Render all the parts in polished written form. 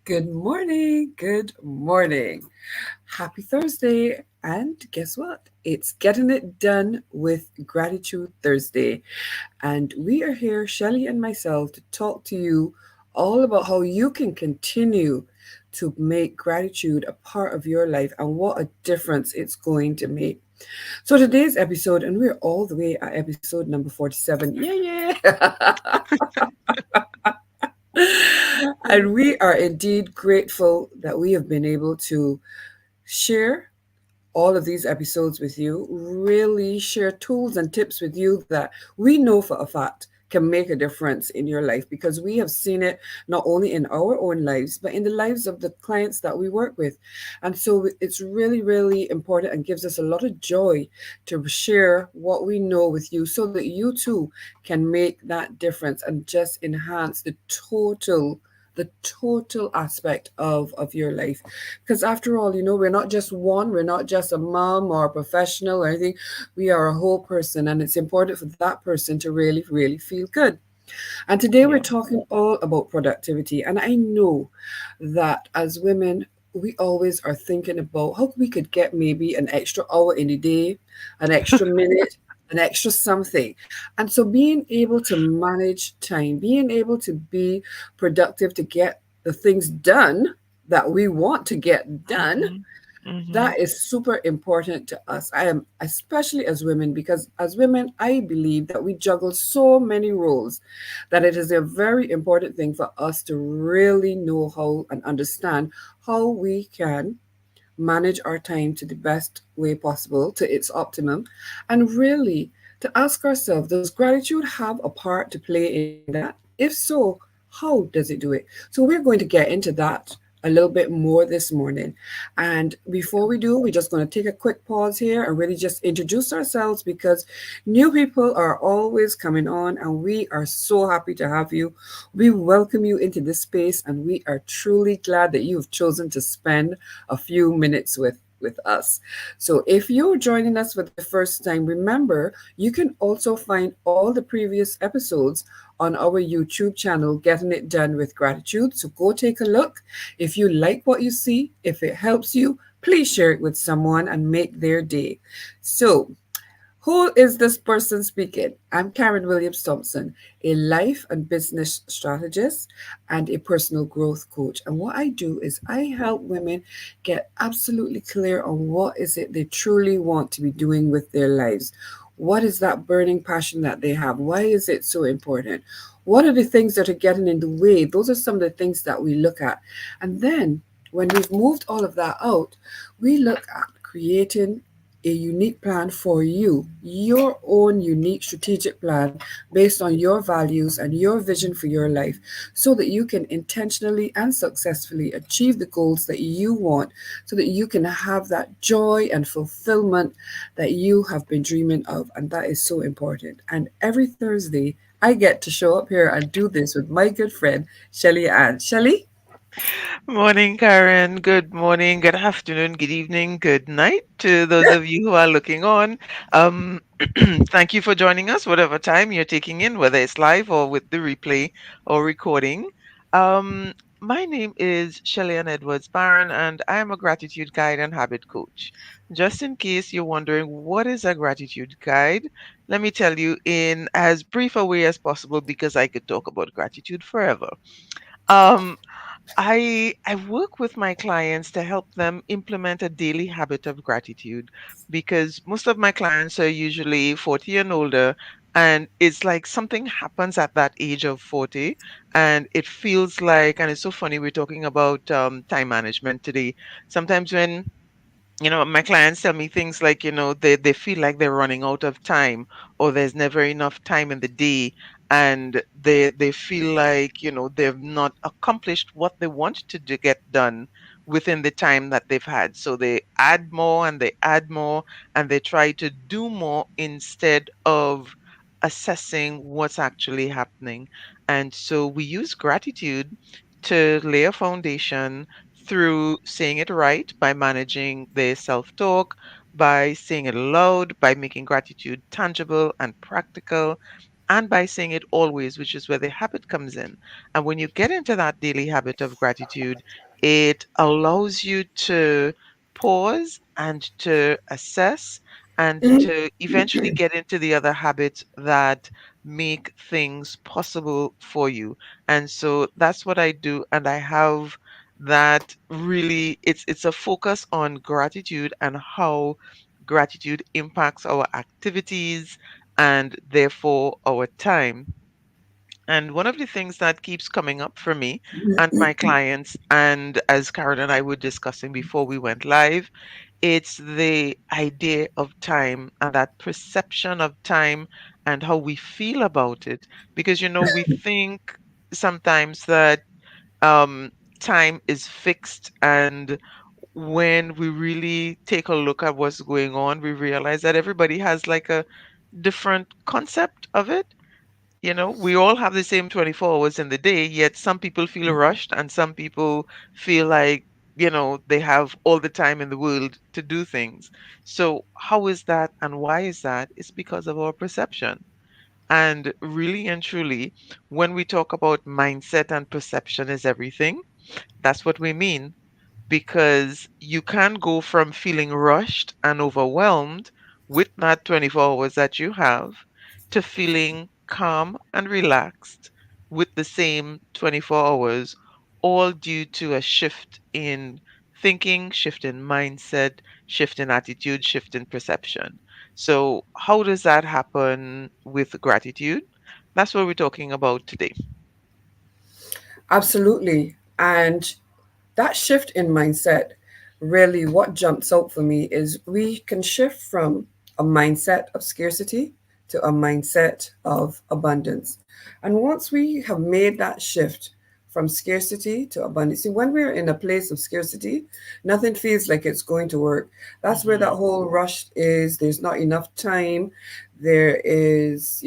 Good morning. Good morning. Happy Thursday. And guess what? It's Getting It Done with Gratitude Thursday. And we are here, Shelly and myself, to talk to you all about how you can continue to make gratitude a part of your life and what a difference it's going to make. So today's episode, and we're all the way at episode number 47. Yeah, yeah. And we are indeed grateful that we have been able to share all of these episodes with you, really share tools and tips with you that we know for a fact can make a difference in your life because we have seen it not only in our own lives, but in the lives of the clients that we work with. And so it's really, really important and gives us a lot of joy to share what we know with you so that you too can make that difference and just enhance total the total aspect of your life, because after all, we're not just one, we're not just a mom or a professional or anything. We are a whole person, and it's important for that person to really, really feel good. And today we're Yeah. talking all about productivity. And I know that as women, we always are thinking about how we could get maybe an extra hour in the day, an extra minute, an extra something. And so being able to manage time, being able to be productive to get the things done that we want to get done, Mhm. Mhm. that is super important to us. I am, especially as women, because as women, I believe that we juggle so many roles that it is a very important thing for us to really know how and understand how we can manage our time to the best way possible, to its optimum, and really to ask ourselves, does gratitude have a part to play in that? If so, how does it do it? So we're going to get into that a little bit more this morning. And before we do, we're just going to take a quick pause here and really just introduce ourselves because new people are always coming on and we are so happy to have you. We welcome you into this space and we are truly glad that you have chosen to spend a few minutes with us. So if you're joining us for the first time, remember you can also find all the previous episodes on our YouTube channel, Getting It Done with Gratitude. So go take a look. If you like what you see, if it helps you, please share it with someone and make their day. So who is this person speaking? I'm Karen Williams Thompson, a life and business strategist and a personal growth coach. And what I do is I help women get absolutely clear on what is it they truly want to be doing with their lives. What is that burning passion that they have? Why is it so important? What are the things that are getting in the way? Those are some of the things that we look at. And then when we've moved all of that out, we look at creating a unique plan for you, your own unique strategic plan based on your values and your vision for your life, so that you can intentionally and successfully achieve the goals that you want, so that you can have that joy and fulfillment that you have been dreaming of. And that is so important. And every Thursday, I get to show up here and do this with my good friend, Shelly Ann. Shelly? Morning, Karen. Good morning, good afternoon, good evening, good night to those of you who are looking on. Um, Thank you for joining us, whatever time you're taking in, whether it's live or with the replay or recording. Um, my name is Shelley Edwards Barron, and I am a gratitude guide and habit coach. Just in case you're wondering what is a gratitude guide, let me tell you in as brief a way as possible because I could talk about gratitude forever. Um, I work with my clients to help them implement a daily habit of gratitude because most of my clients are usually 40 and older, and it's like something happens at that age of 40, and it feels like, and it's so funny we're talking about time management today. Sometimes when my clients tell me things like, they feel like they're running out of time, or there's never enough time in the day, and they feel like, they've not accomplished what they want to get done within the time that they've had. So they add more and they add more and they try to do more instead of assessing what's actually happening. And so we use gratitude to lay a foundation through saying it right, by managing their self talk, by saying it aloud, by making gratitude tangible and practical. and by saying it always, which is where the habit comes in. And when you get into that daily habit of gratitude, it allows you to pause and to assess and to eventually get into the other habits that make things possible for you. And so that's what I do. And I have that really, it's a focus on gratitude and how gratitude impacts our activities and therefore our time. And one of the things that keeps coming up for me and my clients, and as Karen and I were discussing before we went live, it's the idea of time and that perception of time and how we feel about it. Because, we think sometimes that um, time is fixed, and when we really take a look at what's going on, we realize that everybody has like a different concept of it. We all have the same 24 hours in the day, yet some people feel rushed and some people feel like, they have all the time in the world to do things. So, how is that and why is that? It's because of our perception. And really and truly, when we talk about mindset and perception is everything, that's what we mean, because you can go from feeling rushed and overwhelmed with that 24 hours that you have to feeling calm and relaxed with the same 24 hours, all due to a shift in thinking, shift in mindset, shift in attitude, shift in perception. So, how does that happen with gratitude? That's what we're talking about today. Absolutely. And that shift in mindset, really what jumps out for me is we can shift from a mindset of scarcity to a mindset of abundance. And once we have made that shift from scarcity to abundance, see, when we're in a place of scarcity, nothing feels like it's going to work. That's where that Hmm. whole rush is. There's not enough time. There is,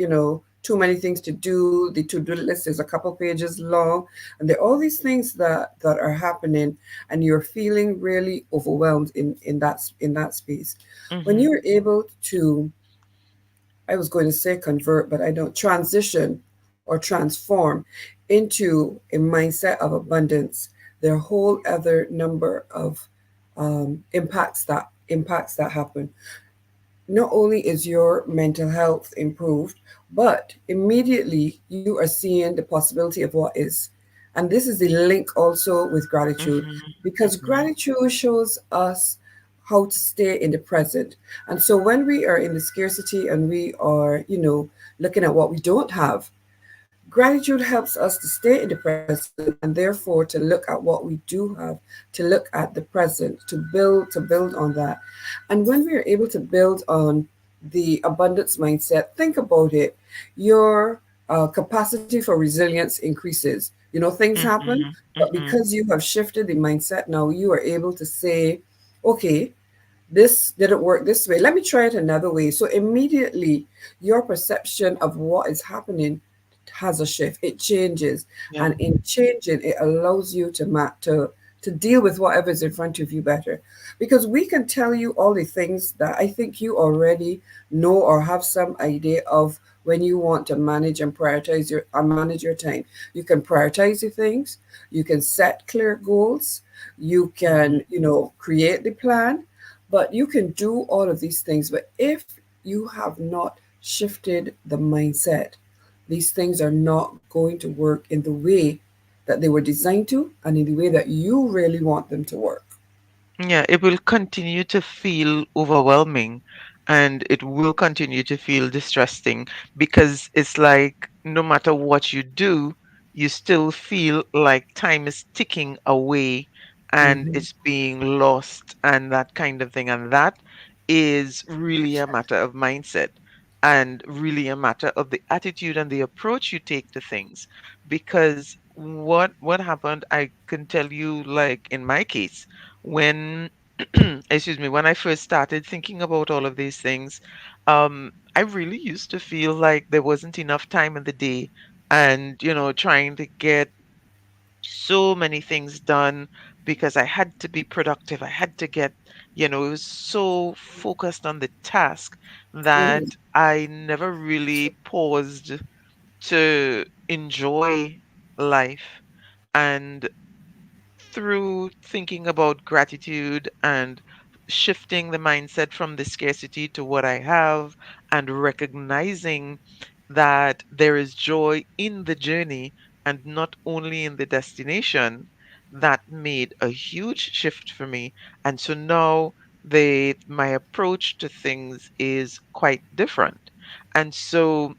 too many things to do. The to-do list is a couple pages long, and there are all these things that are happening, and you're feeling really overwhelmed in that space. When Hmm. you're able to, I was going to say convert, but I don't, transition or transform into a mindset of abundance, there are a whole other number of impacts that happen. Not only is your mental health improved, but immediately you are seeing the possibility of what is. And this is the link also with gratitude, Hmm. because Hmm. gratitude shows us how to stay in the present. And so when we are in the scarcity and we are, looking at what we don't have, gratitude helps us to stay in the present and therefore to look at what we do have, to look at the present, to build on that. And when we are able to build on the abundance mindset, think about it. Your capacity for resilience increases. Things happen, Hmm. but Hmm. because you have shifted the mindset, now you are able to say, okay, this didn't work this way. Let me try it another way. So immediately your perception of what is happening has a shift. It changes. Yeah. And in changing, it allows you to deal with whatever is in front of you better. Because we can tell you all the things that I think you already know or have some idea of when you want to manage and manage your time. You can prioritize the things, you can set clear goals, you Hmm. can, create the plan, but you can do all of these things. But if you have not shifted the mindset, these things are not going to work in the way that they were designed to and in the way that you really want them to work. Yeah, it will continue to feel overwhelming and it will continue to feel distressing because it's like no matter what you do, you still feel like time is ticking away and Hmm. it's being lost and that kind of thing. And that is really a matter of mindset and really a matter of the attitude and the approach you take to things. Because what happened, I can tell you, like in my case, when excuse me, when I first started thinking about all of these things, I really used to feel like there wasn't enough time in the day, and trying to get so many things done because I had to be productive. I had to get, it was so focused on the task that Hmm. I never really paused to enjoy life, and through thinking about gratitude and shifting the mindset from the scarcity to what I have, and recognizing that there is joy in the journey and not only in the destination, that made a huge shift for me. And so now my approach to things is quite different. And so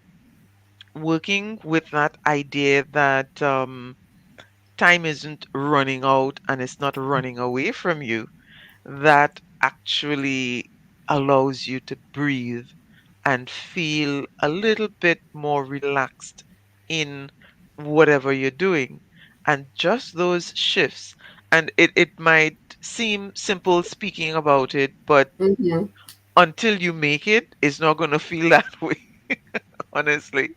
working with that idea that time isn't running out and it's not running away from you, that actually allows you to breathe and feel a little bit more relaxed in whatever you're doing. And just those shifts, and it might seem simple speaking about it, but Mm-hmm. until you make it, it's not going to feel that way, honestly,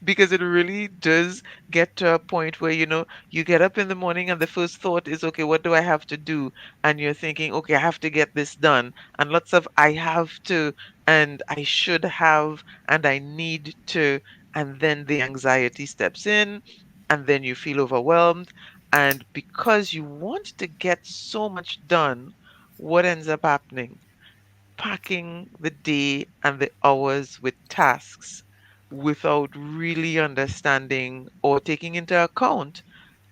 because it really does get to a point where you get up in the morning and the first thought is, okay, what do I have to do? And you're thinking, okay, I have to get this done, and lots of I have to, and I should have, and I need to. And then the anxiety steps in, and then you feel overwhelmed. And because you want to get so much done, what ends up happening? Packing the day and the hours with tasks without really understanding or taking into account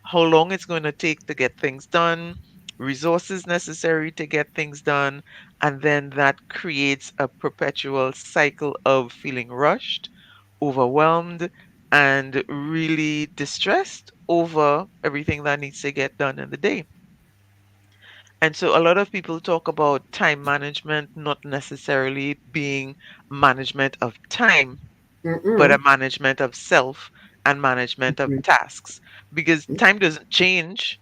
how long it's going to take to get things done, resources necessary to get things done, and then that creates a perpetual cycle of feeling rushed, overwhelmed, and really distressed over everything that needs to get done in the day. And so a lot of people talk about time management not necessarily being management of time, but a Mm-mm. management of self and management of tasks. Because time doesn't change,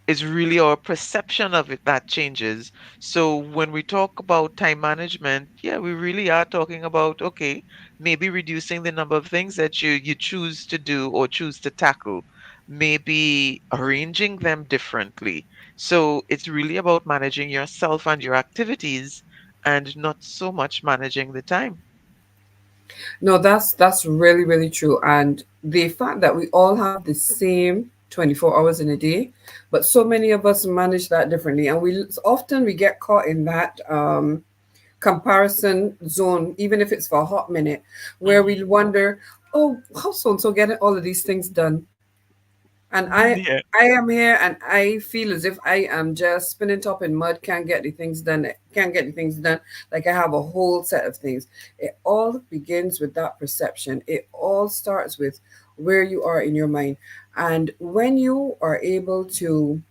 it's really our perception of it that changes. So when we talk about time management, yeah, we really are talking about, okay, maybe reducing the number of things that you choose to do or choose to tackle, maybe arranging them differently. So it's really about managing yourself and your activities and not so much managing the time. No, that's really really true. And the fact that we all have the same 24 hours in a day, but so many of us manage that differently, and we often we get caught in that comparison zone, even if it's for a hot minute, where we Hmm. wonder, oh, how so and so getting all of these things done, and Yeah. I am here and I feel as if I am just spinning top in mud, can't get the things done, can't get the things done, like I have a whole set of things. It all begins with that perception. It all starts with where you are in your mind. And when you are able to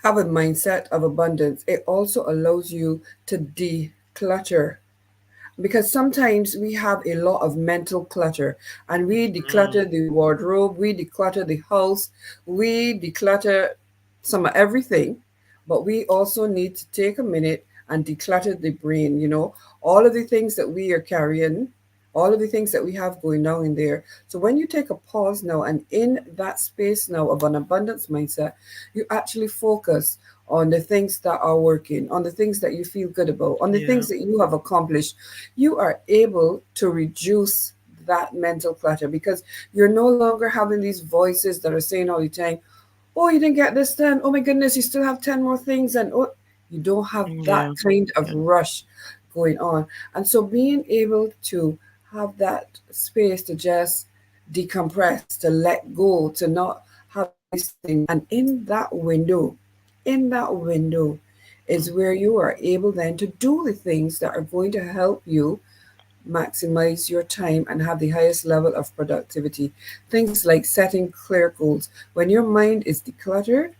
have a mindset of abundance, it also allows you to declutter, because sometimes we have a lot of mental clutter, and we Mm. declutter the wardrobe, we declutter the house, we declutter some of everything, but we also need to take a minute and declutter the brain, all of the things that we are carrying, all of the things that we have going on in there. So when you take a pause now and in that space now of an abundance mindset, you actually focus on the things that are working, on the things that you feel good about, on the Yeah. things that you have accomplished. You are able to reduce that mental clutter, because you're no longer having these voices that are saying all the time, oh, you didn't get this done. Oh my goodness, you still have 10 more things. And oh, you don't have that Yeah. kind of Yeah. rush going on. And so being able to have that space to just decompress, to let go, to not have all these things. And in that window is Mm. where you are able then to do the things that are going to help you maximize your time and have the highest level of productivity. Things like setting clear goals. When your mind is decluttered,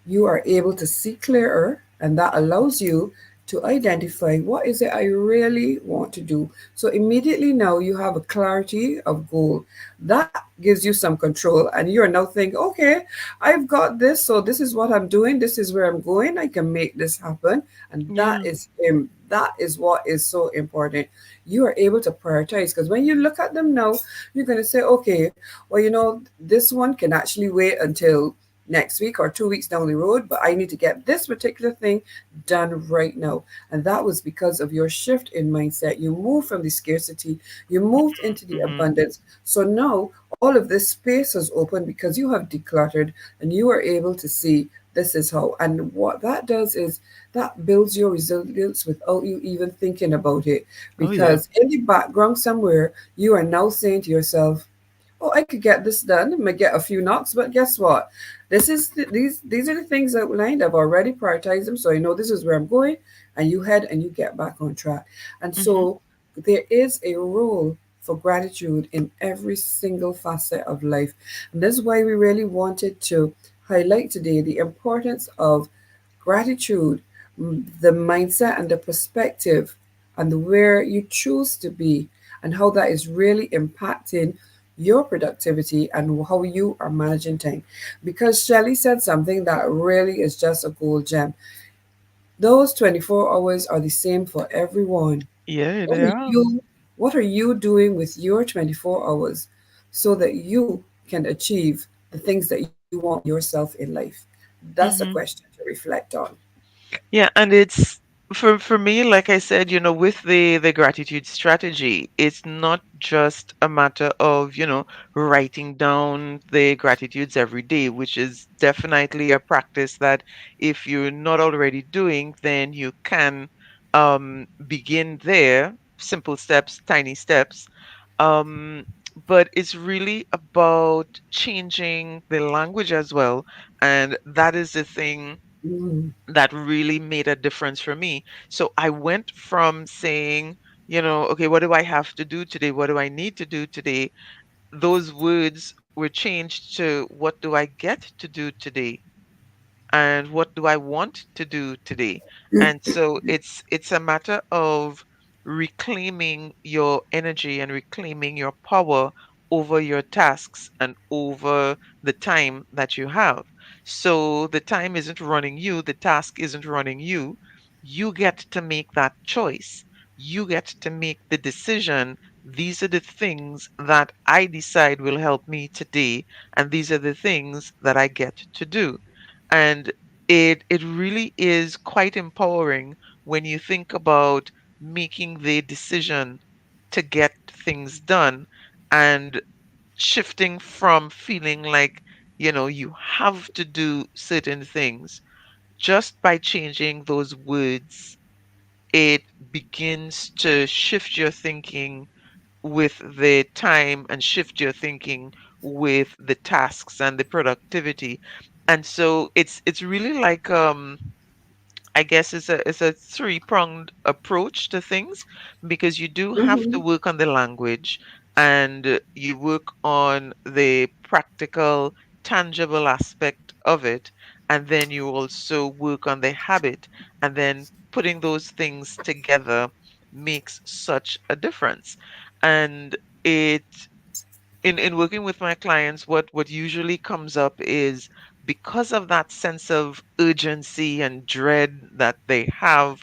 you are able to see clearer, and that allows you to identify what is it I really want to do. So immediately now you have a clarity of goal. That gives you some control, and you are now thinking, okay, I've got this, so this is what I'm doing, this is where I'm going, I can make this happen. And Yeah. that is what is so important. You are able to prioritize, because when you look at them now, you're going to say, okay, well, this one can actually wait until next week or 2 weeks down the road, but I need to get this particular thing done right now. And that was because of your shift in mindset. You moved from the scarcity, you moved into the Mm-hmm. abundance. So now all of this space is open because you have decluttered and you are able to see this is how. And what that does is that builds your resilience without you even thinking about it. Oh yeah. Because in the background somewhere, you are now saying to yourself, oh, I could get this done. I might get a few knocks, but guess what? These are the things outlined. I've already prioritized them, so I know this is where I'm going. And you head and you get back on track. And Mm-hmm. so there is a role for gratitude in every single facet of life. And this is why we really wanted to highlight today the importance of gratitude, the mindset and the perspective, and where you choose to be, and how that is really impacting your productivity and how you are managing time. Because Shelley said something that really is just a gold gem. Those 24 hours are the same for everyone. Yeah, What they are are. you what are you doing with your 24 hours so that you can achieve the things that you want for yourself in life? That's a Mm-hmm. question to reflect on. Yeah, and it's for me, like I said, with the gratitude strategy, it's not just a matter of, writing down the gratitudes every day, which is definitely a practice that if you're not already doing, then you can begin there, simple steps, tiny steps. Um, but it's really about changing the language as well, and that is the thing Mm. that really made a difference for me. So I went from saying, okay, what do I have to do today? What do I need to do today? Those words were changed to what do I get to do today? And what do I want to do today? And so it's a matter of reclaiming your energy and reclaiming your power over your tasks and over the time that you have. So the time isn't running you, the task isn't running you. You get to make that choice. You get to make the decision. These are the things that I decide will help me today, and these are the things that I get to do. And it really is quite empowering when you think about making the decision to get things done and shifting from feeling like, you have to do certain things. Just by changing those words, it begins to shift your thinking with the time and shift your thinking with the tasks and the productivity. And so it's really like, I guess it's a three-pronged approach to things, because you do have to Mhm. work on the language, and you work on the practical, tangible aspect of it, and then you also work on the habit, and then putting those things together makes such a difference. And it in working with my clients, what usually comes up is, because of that sense of urgency and dread that they have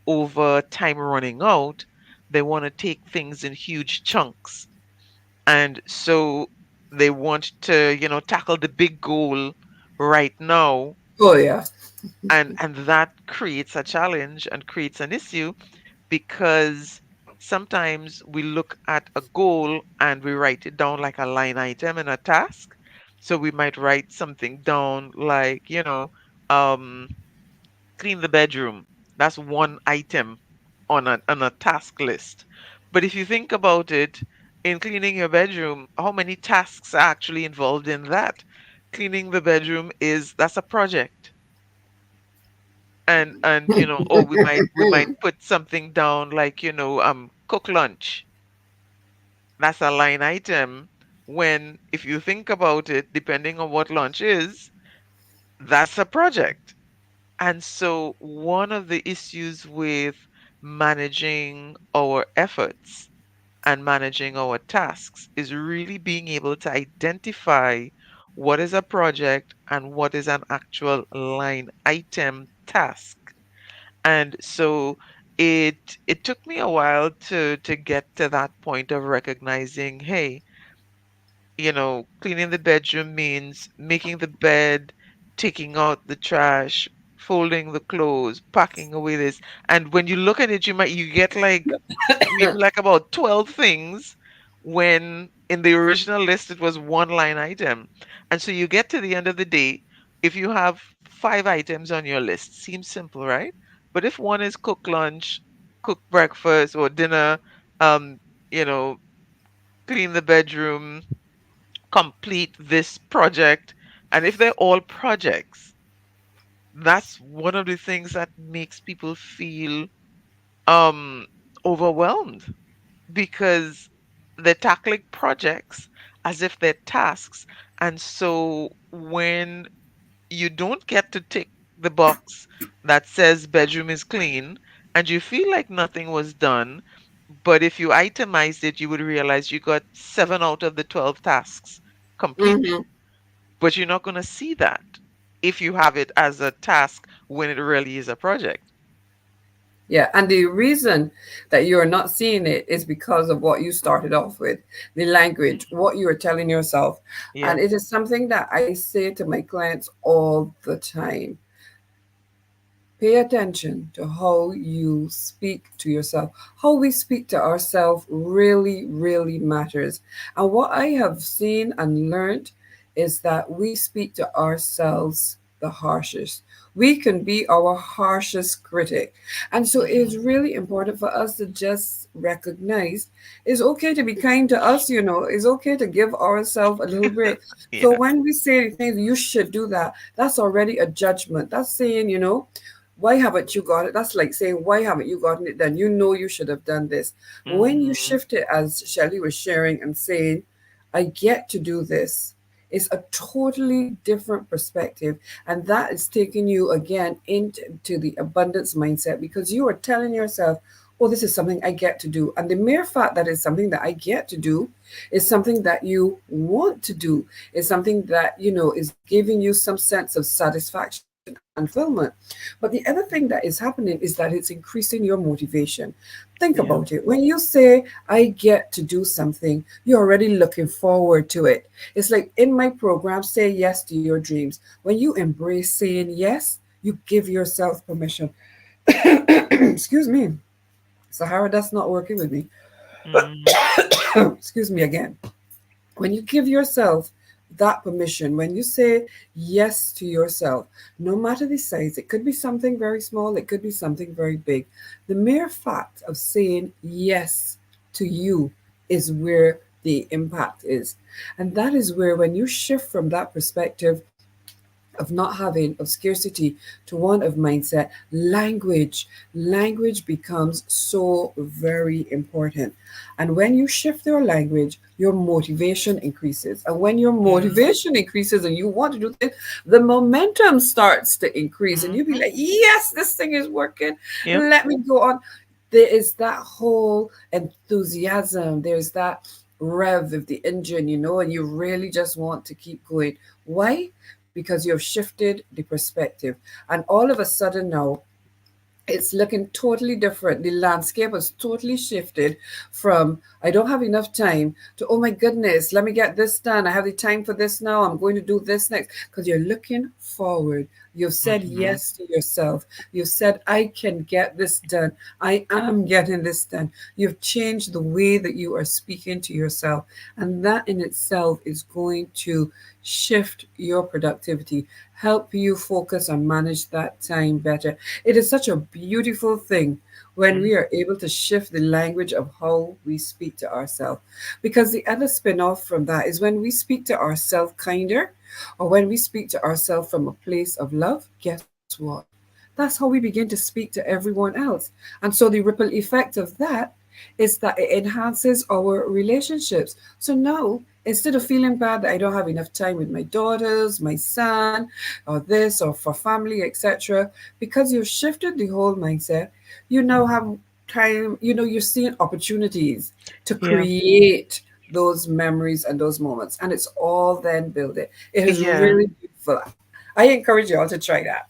over time running out, they want to take things in huge chunks. And so they want to, tackle the big goal right now, Oh yeah. and that creates a challenge and creates an issue, because sometimes we look at a goal and we write it down like a line item in a task. So we might write something down like, um, clean the bedroom. That's one item on a task list. But if you think about it, in cleaning your bedroom, how many tasks are actually involved in that? Cleaning the bedroom that's a project. And or we might put something down like, cook lunch. That's a line item, when if you think about it, depending on what lunch is, that's a project. And so one of the issues with managing our efforts and managing our tasks is really being able to identify what is a project and what is an actual line item task. And so it took me a while to get to that point of recognizing, hey, cleaning the bedroom means making the bed, taking out the trash, folding the clothes, packing away this. And when you look at it, you get like maybe like about 12 things when in the original list it was one line item. And so you get to the end of the day, if you have 5 items on your list, seems simple, right? But if one is cook lunch, cook breakfast or dinner, um, you know, clean the bedroom, complete this project, and if they're all projects, that's one of the things that makes people feel um overwhelmed because they're tackling projects as if they're tasks. And so when you don't get to tick the box that says bedroom is clean and you feel like nothing was done, but if you itemized it, you would realize you got 7 out of the 12 tasks completed. Hmm. But you're not going to see that if you have it as a task when it really is a project. Yeah, and the reason that you're not seeing it is because of what you started off with, the language, Mhm. what you are telling yourself. And Yeah. it is something that I say to my clients all the time. Pay attention to how you speak to yourself. How we speak to ourselves really, really matters. And what I have seen and learned is that we speak to ourselves the harshest. We can be our harshest critic. And so it is Mhm. really important for us to just recognize it's okay to be kind to us, you know, it's okay to give ourselves a little break. So Yeah. when we say things, you should do that, that's already a judgment. That's saying, you know, why haven't you got it? That's like saying, why haven't you gotten it done? You know you should have done this. When you Mhm. shift it, as Shelley was sharing and saying, I get to do this, it's a totally different perspective. And that is taking you again into the abundance mindset because you are telling yourself, oh, this is something I get to do. And the mere fact that it's something that I get to do is something that you want to do, is something that, you know, is giving you some sense of satisfaction and fulfillment. But the other thing that is happening is that it's increasing your motivation. Think Yeah. about it. When you say, I get to do something, you're already looking forward to it. It's like in my program, Say Yes to Your Dreams. When you embrace saying yes, you give yourself permission. Excuse me. Sahara, that's not working with me. Mhm. Excuse me again. When you give yourself that permission, when you say yes to yourself, no matter the size, it could be something very small, it could be something very big. The mere fact of saying yes to you is where the impact is. And that is where, when you shift from that perspective, of not having of scarcity to one of mindset, language becomes so very important. And when you shift your language, your motivation increases, and when your Yeah. motivation increases and you want to do things, the momentum starts to increase and you'll be Mhm. like, yes, this thing is working, Yep. let me go on. There is that whole enthusiasm, there's that rev of the engine, you know, and you really just want to keep going. Why? Because you have shifted the perspective. And all of a sudden now, it's looking totally different. The landscape has totally shifted from I don't have enough time to oh my goodness, let me get this done. I have the time for this now. I'm going to do this next. Because you're looking forward. You've said Mhm. yes to yourself. You've said, I can get this done. I am getting this done. You've changed the way that you are speaking to yourself. And that in itself is going to shift your productivity, help you focus and manage that time better. It is such a beautiful thing when Mhm. we are able to shift the language of how we speak to ourselves. Because the other spin off from that is when we speak to ourselves kinder, or when we speak to ourselves from a place of love, guess what? That's how we begin to speak to everyone else. And so the ripple effect of that is that it enhances our relationships. So now, instead of feeling bad that I don't have enough time with my daughters, my son, or this, or for family, etc., because you've shifted the whole mindset, you now have time, you know, you're seeing opportunities to Yeah. create those memories and those moments. And it's all then build it. It is Yeah. really beautiful. I encourage you all to try that.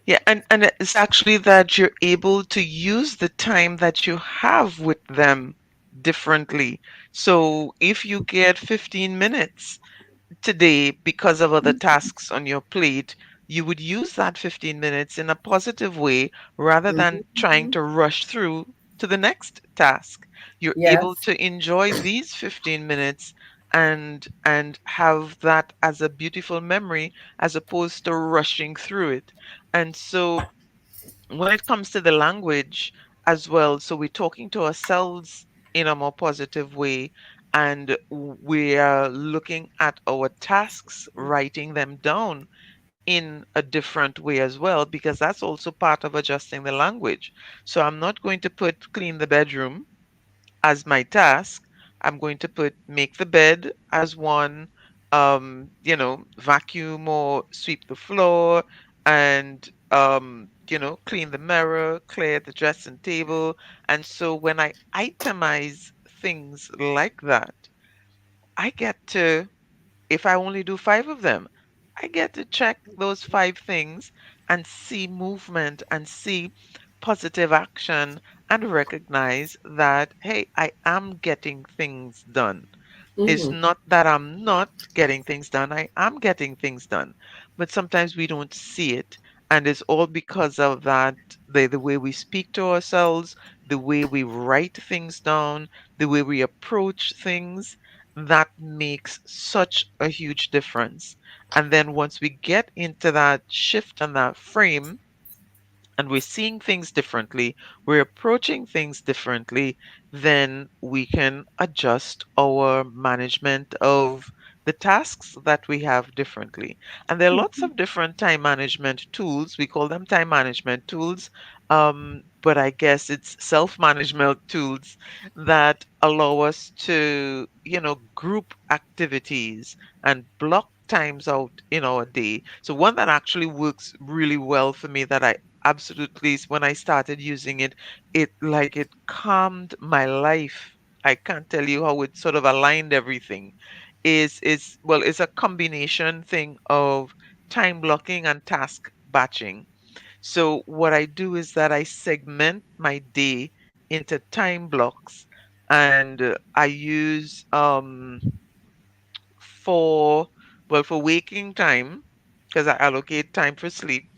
Yeah, and it's actually that you're able to use the time that you have with them differently. So if you get 15 minutes today because of other tasks on your plate, you would use that 15 minutes in a positive way rather than trying Mhm. to rush through to the next task. You're able Yes. to enjoy these 15 minutes and have that as a beautiful memory as opposed to rushing through it. And so when it comes to the language as well, so we're talking to ourselves in a more positive way, and we are looking at our tasks, writing them down in a different way as well, because that's also part of adjusting the language. So I'm not going to put clean the bedroom as my task. I'm going to put make the bed as one, vacuum or sweep the floor and clean the mirror, clear the dressing table. And so when I itemize things like that, I get to, if I only do five of them, I get to check those five things and see movement and see positive action and recognize that, hey, I am getting things done. It's Mhm. not that I'm not getting things done. I am getting things done. But sometimes we don't see it. And it's all because of that, the way we speak to ourselves, the way we write things down, the way we approach things, that makes such a huge difference. And then once we get into that shift and that frame, and we're seeing things differently, we're approaching things differently, then we can adjust our management of the tasks that we have differently. And there are lots of different time management tools. We call them time management tools, but I guess it's self management tools that allow us to, group activities and block times out in our day. So one that actually works really well for me that I absolutely when I started using it, it calmed my life. I can't tell you how it sort of aligned everything. Is well, it's a combination thing of time blocking and task batching. So what I do is that I segment my day into time blocks, and I use for for waking time, because I allocate time for sleep.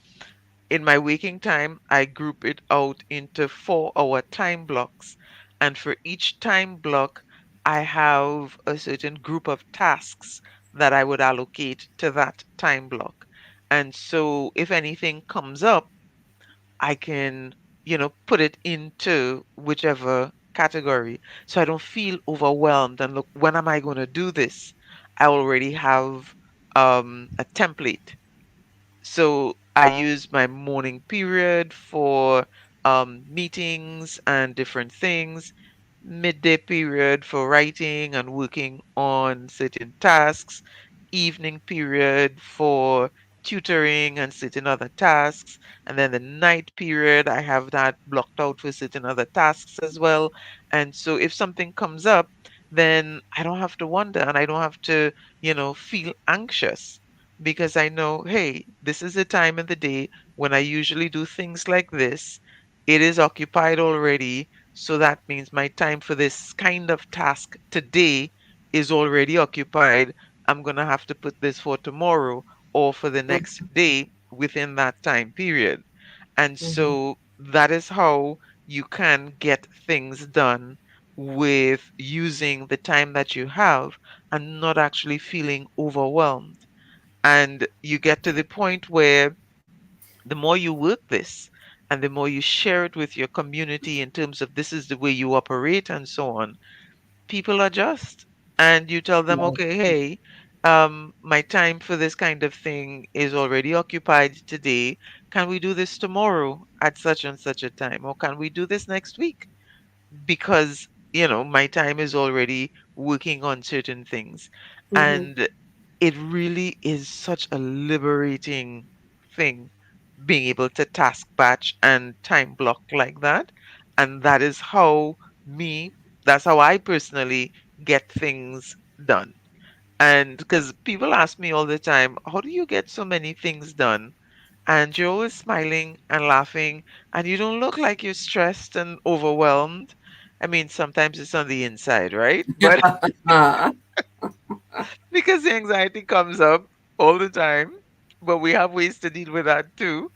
In my waking time, I group it out into 4 hour time blocks. And for each time block, I have a certain group of tasks that I would allocate to that time block. And so if anything comes up, I can, put it into whichever category. So I don't feel overwhelmed and look, when am I going to do this? I already have a template. So I use my morning period for meetings and different things, midday period for writing and working on certain tasks, evening period for tutoring and certain other tasks, and then the night period, I have that blocked out for certain other tasks as well. And so if something comes up, then I don't have to wonder and I don't have to, feel anxious because I know, hey, this is the time of the day when I usually do things like this. It is occupied already, so that means my time for this kind of task today is already occupied. I'm going to have to put this for tomorrow or for the next day within that time period. And Mhm. so that is how you can get things done with using the time that you have and not actually feeling overwhelmed. And you get to the point where the more you work this and the more you share it with your community in terms of this is the way you operate and so on, people adjust. And you tell them, Right. okay, hey, my time for this kind of thing is already occupied today. Can we do this tomorrow at such and such a time? Or can we do this next week? Because, my time is already working on certain things. Mhm. And it really is such a liberating thing being able to task batch and time block like that. And that is how me, that's how I personally get things done. And because people ask me all the time, how do you get so many things done? And you're always smiling and laughing, and you don't look like you're stressed and overwhelmed. I mean, sometimes it's on the inside, right? But Ah. because the anxiety comes up all the time, but we have ways to deal with that too.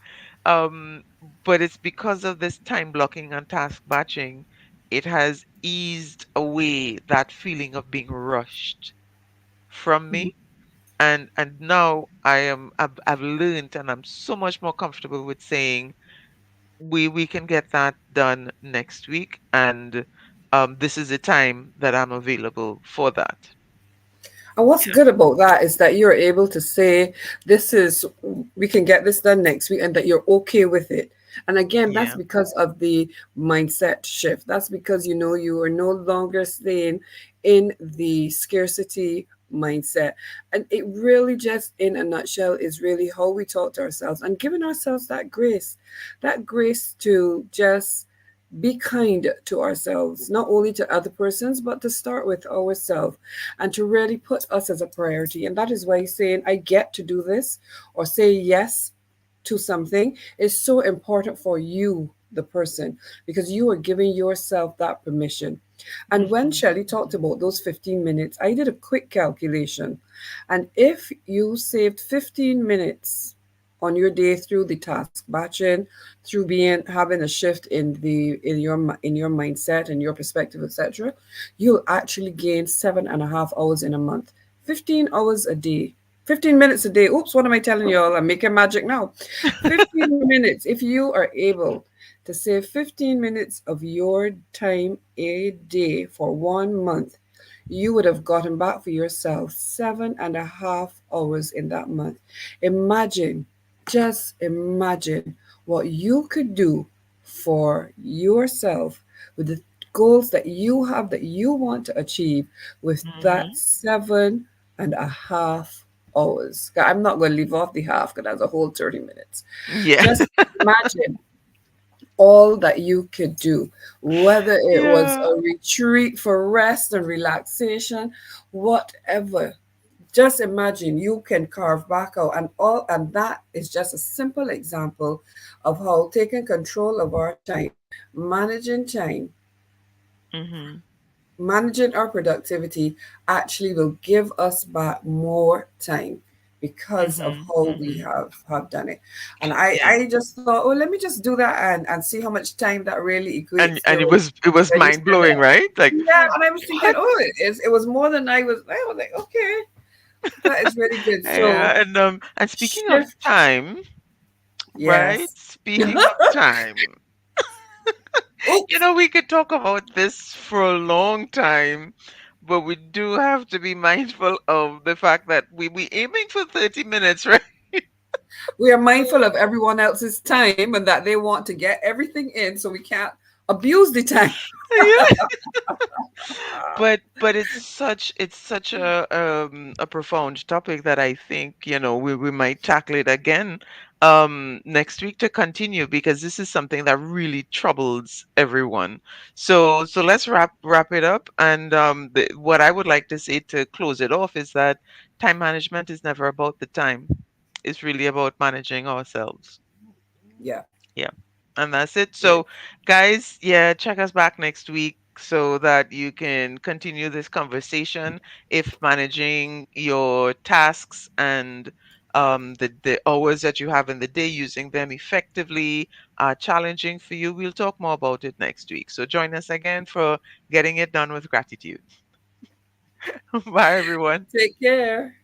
Um, but it's because of this time blocking and task batching, it has eased away that feeling of being rushed from me. And now I've learned and I'm so much more comfortable with saying we can get that done next week, and this is the time that I'm available for that. And what's Yeah. good about that is that you're able to say, this is, we can get this done next week, and that you're okay with it. And again, that's Yeah. because of the mindset shift. That's because you know you are no longer staying in the scarcity mindset. And it really just, in a nutshell, is really how we talk to ourselves and giving ourselves that grace to just be kind to ourselves, not only to other persons, but to start with ourselves and to really put us as a priority. And that is why saying, I get to do this, or say yes to something, is so important for you, the person, because you are giving yourself that permission. And when Hmm. Shelley talked about those 15 minutes, I did a quick calculation. And if you saved 15 minutes on your day through the task batching, through being having a shift in your mindset and your perspective, etc., you'll actually gain 7.5 hours in a month. 15 hours a day. 15 minutes a day. Oops, what am I telling you all? I'm making magic now. 15 minutes. If you are able to save 15 minutes of your time a day for 1 month, you would have gotten back for yourself 7.5 hours in that month. Imagine, just imagine what you could do for yourself with the goals that you have that you want to achieve with that Hmm. 7.5 hours. I'm not going to leave off the half because that's a whole 30 minutes. Yeah. Just imagine all that you could do, whether it was Yeah. a retreat for rest and relaxation, whatever. Just imagine you can carve back out, and that is just a simple example of how taking control of our time, managing time, Hmm. managing our productivity actually will give us back more time because of Hmm. how we Hmm. have done it. And I Yeah. I just thought, oh, let me just do that and see how much time that really And equates and to it was when you mind spend blowing, it. right? Like, Yeah, and I was thinking, what? oh, it was more than I was like, okay, that is really good. So Yeah. And speaking of shift, time, right? yes. Speaking of time, Oops. we could talk about this for a long time, but we do have to be mindful of the fact that we aiming for 30 minutes, right? We are mindful of everyone else's time and that they want to get everything in, so we can't abuse the time. But it's such a profound topic that I think we might tackle it again next week to continue, because this is something that really troubles everyone. So let's wrap it up. And what I would like to say to close it off is that time management is never about the time. It's really about managing ourselves. Yeah. Yeah. And that's it. Yeah. So, guys, yeah, check us back next week so that you can continue this conversation. If managing your tasks and the hours that you have in the day, using them effectively, are challenging for you, we'll talk more about it next week. So, join us again for Getting It Done with Gratitude. Bye, everyone. Take care.